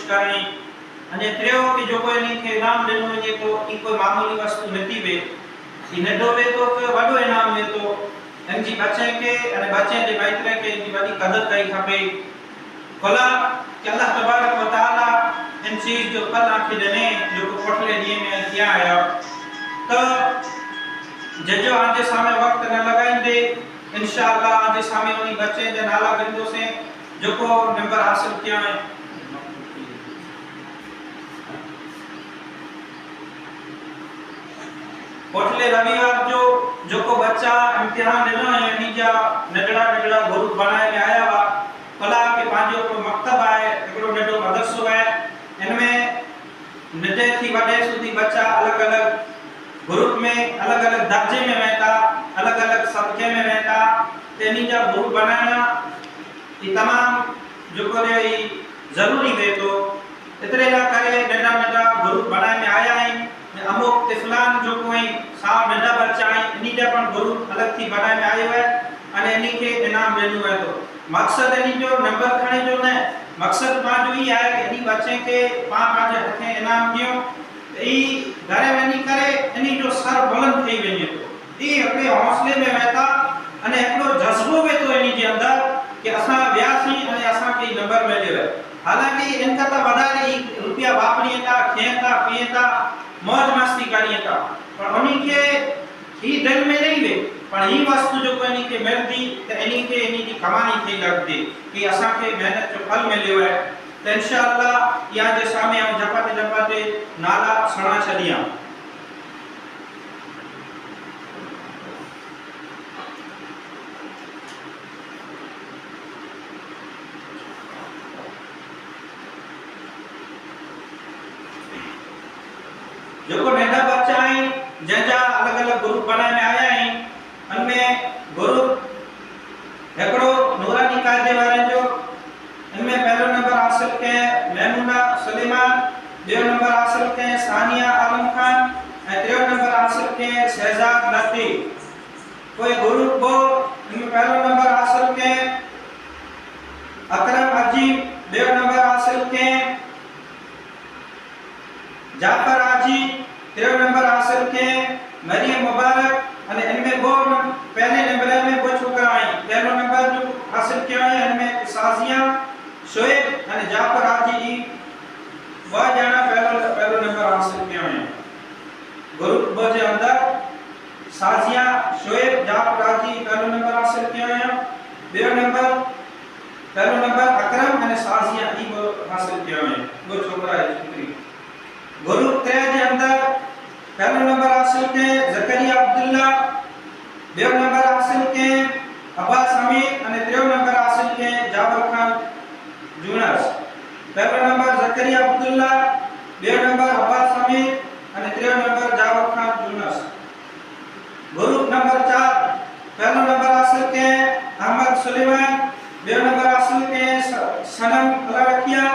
करणी अने त्रियो कि जो कोई नी के इनाम देनो वने तो ई कोई मामूली वस्तु नथी वे ई नडो वे तो के वडो इनाम वे तो इन जी बच्चे के अने बच्चे जे माइत्र के जी वडी कदर कई खपे भला कि अल्लाह तबारक व तआला इन चीज जो कल आखे दने जो को पठले दिए में किया है तो जजो आज सामने वक्त न लगाइंदे इंशाअल्लाह आज सामने उनी बच्चे जे नाला बिंदु से जो को नंबर हासिल किया है पठले रविवार जो को बच्चा इम्तिहान देना है नीजा नगड़ा नगड़ा ग्रुप बनाए में आया वा कला के पांजो को मकतब है एकड़ो नडो मदरसो है इनमें नडे थी वडे सुधी बच्चा अलग अलग ग्रुप में अलग अलग दर्जे में रहता अलग अलग सबके में रहता तेनी जा ग्रुप बनाना ये तमाम जो करे जरूरी वे तो इतने ला करे नडा नडा ग्रुप बनाए में आया है अमुक तिफलान जो कोई साव नडा बच्चा है इनी जा पण ग्रुप अलग थी बनाए में आयो है अने इनी के इनाम देनु है तो मकसद इनी जो नंबर खणे जो ने मकसद पांजो ही है कि इनी बच्चे के पांच हथे इनाम दियो ई घरे वनी करे इनी जो सर बुलंद थई वने तो ई अपने हौसले में रहता अने एकड़ो जज्बो वे तो इनी जे अंदर कि असा व्यासी अने असा के नंबर में लेवे हालांकि इनका तो वधारे ई रुपया वापरीता खेता पीता मौज मस्ती करिएता पर उनी के ई दिल में नहीं वे पर ई वस्तु जो कोनी के मिलदी त इनी के इनी की कमानी थई लगदी कि असा के मेहनत जो फल मिलियो है तो इंशाअल्लाह या जे सामने हम जपाते जपाते नाला सणा छलिया जो को नंढा बच्चा है जंजा अलग अलग ग्रुप बनाए में आया है उनमें ग्रुप एकड़ो नूरानी कायदे वाले जो इनमें पहला नंबर हासिल के मैमुना सुलेमान दो नंबर हासिल के सानिया आलम खान और तीसरा नंबर हासिल के शहजाद लतीफ कोई ग्रुप को इनमें पहला नंबर हासिल के अकरम अजीब दो नंबर हासिल के जाफर आजी तीसरा नंबर हासिल के मरियम मुबारक और इनमें वो पहले नंबर में वो छोकरा आई पहला नंबर जो हासिल किया है इनमें साजिया शोएब और जाफर आजी वह जाना पहला नंबर हासिल किया है ग्रुप ब के अंदर साजिया शोएब जाफर आजी पहला नंबर हासिल किया है पहला नंबर अकरम और साजिया ई वो हासिल किया है वो छोकरा है छोकरी ग्रुप 3 के अंदर पहला नंबर हासिल के जकरिया अब्दुल्ला दो नंबर हासिल के अब्बास हमीद और तीसरा नंबर हासिल के जाबर खान जूनस पहला नंबर जकरिया अब्दुल्ला दो नंबर अब्बास हमीद और तीसरा नंबर जाबर खान जूनस ग्रुप नंबर 4 पहला नंबर हासिल के अहमद सुलेमान दो नंबर हासिल के सनम कलारकिया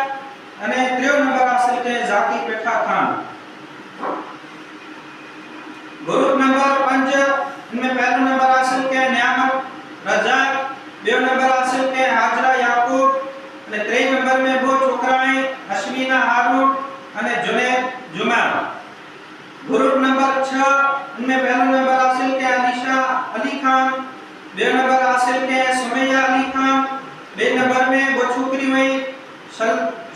और तीसरा नंबर हासिल के जाकी पेठा खान ग्रुप नंबर 5 इनमें पहला नंबर हासिल के नियामत रजाक दो नंबर हासिल के हाजरा याकूब और तीसरे नंबर में वो छोकराएं अश्मीना हारून और जुनैद जुमा ग्रुप नंबर 6 इनमें पहला नंबर हासिल के अलीशा अली खान दो नंबर हासिल के सुमैया अली खान बे नंबर में वो छोकरी हुई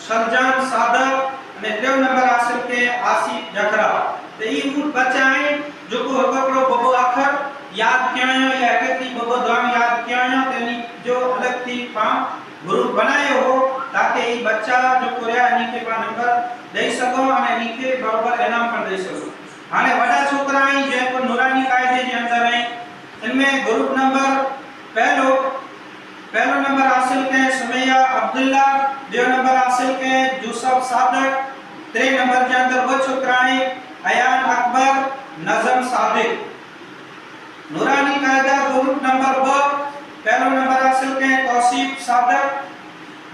सरजान सादक और तीसरा नंबर हासिल के आसिफ जखरा तो ये वो बच्चा है जो को हकड़ो बबो अखर याद किया है या एकती बबो दुआ याद किया है तेनी जो अलग थी पांच ग्रुप बनाए हो ताकि ये बच्चा जो कोरिया इनी के पा नंबर दे सको और इनी के बराबर इनाम पर दे सको हाने बड़ा छोकरा है जे को नूरानी कायदे के अंदर है इनमें ग्रुप नंबर पहला नंबर हासिल के सुमैया अब्दुल्ला दो नंबर हासिल के यूसुफ सादक तीसरे नंबर के अंदर वो छोकरा है अयान अकबर नजम सादिक नूरानी कायदा ग्रुप नंबर 2 पहला नंबर हासिल के तौसीफ सादक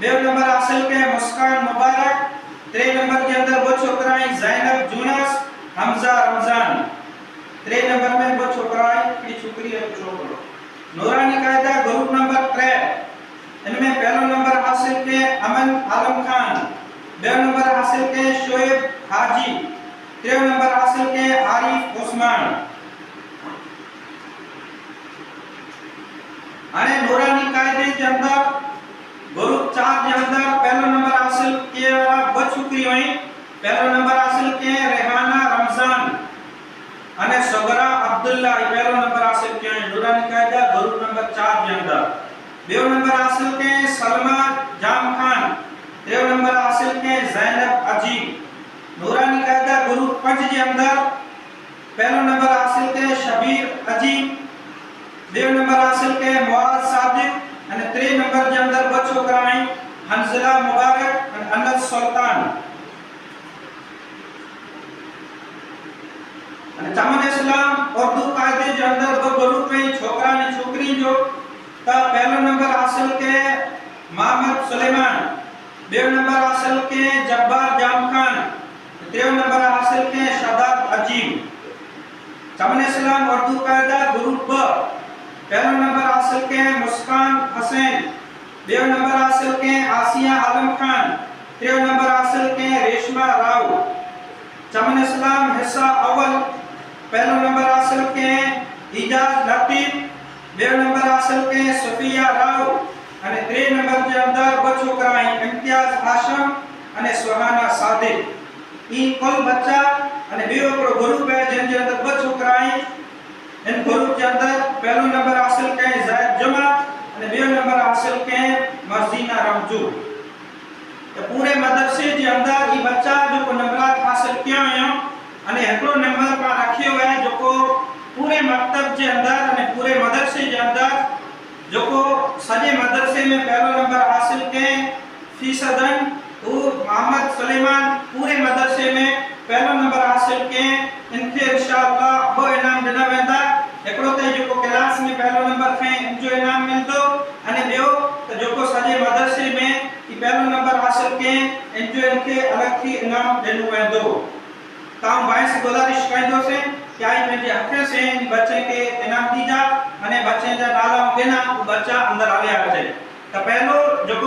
दो नंबर हासिल के मुस्कान मुबारक तीसरे नंबर के अंदर वो छोकरा है ज़ैनब जूनस हमजा रमजान तीसरे नंबर में वो छोकरा है की छोकरी है छोकरो नूरानी कायदा ग्रुप नंबर 3 इनमें पहला नंबर हासिल के अमन आलम खान बे नंबर हासिल के शोएब हाजी, टे नंबर हासिल के आरिफ उस्मान। अने नूरानी कायदे के अंदर ग्रुप 4 के अंदर पहला नंबर हासिल किए वाला ब छोकरी हुई। पहला नंबर हासिल के रेहाना रमजान अने सगरा अब्दुल्ला पहला नंबर हासिल किए नूरानी कायदा ग्रुप नंबर 4 के अंदर। बे नंबर हासिल के सलमा जाम खान, टे नंबर हासिल के ज़ैनब अजीब। नूरानी कायदा ग्रुप 5 के अंदर पहला नंबर हासिल के शबीर अजीब, बे नंबर हासिल के मुआज सादिक अने टे नंबर के अंदर ब छोकरा हैं हंसला मुबारक अने अनस सुल्तान। अने चमन इस्लाम उर्दू कायदे के अंदर ब ग्रुप में छोकरा ने छोकरी जो ता पहला नंबर हासिल के मोहम्मद सुलेमान, बे नंबर हासिल के जब्बार जाम खान, टे नंबर हासिल के शदाब अजीब। चमन इस्लाम उर्दू कायदा ग्रुप ब पहला नंबर हासिल के मुस्कान हसैन, बे नंबर हासिल के आसिया आलम खान, टे नंबर हासिल के रेशमा राव। चमन इस्लाम हिस्सा अव्वल पहला नंबर हासिल के इजाज लतीफ, बे नंबर हासिल के सफिया राव अने टे नंबर के अंदर ब छोकरा हैं इम्तियाज हाशम अने सुहाना सादिक। ई कुल बच्चा अने बे ओकड़ो ग्रुप है जिन के अंदर ब छोकरा हैं। इन ग्रुप के अंदर पहला नंबर हासिल के जायद जुमा अने बे नंबर हासिल के मर्जीना रमजू। तो पूरे मदरसे के अंदर ई बच्चा जो को नंबरात हासिल किया है अने एकड़ो नंबर पर रखियो है जो को पूरे मकतब के अंदर अने पूरे मदरसे के अंदर जो को सजे मदरसे में पहला नंबर हासिल के फीसदन वो मोहम्मद सुलेमान पूरे मदरसे में पहला नंबर हासिल के इनके इंशाअल्लाह वो इनाम देना वेंदा। एकड़ो ते जो को क्लास में पहला नंबर थे इनको इनाम मिलतो अने बेओ तो जो को सजे मदरसे में ई पहला नंबर हासिल के इनके अलग थी इनाम देनो वेंदो। ताम भाई से गुजारिश करदो से कि आई मेरे हक से इन बच्चे के इनाम दी जा अने बच्चे जा नाला देना बच्चा अंदर आवे आ जाए। तो पहलो जो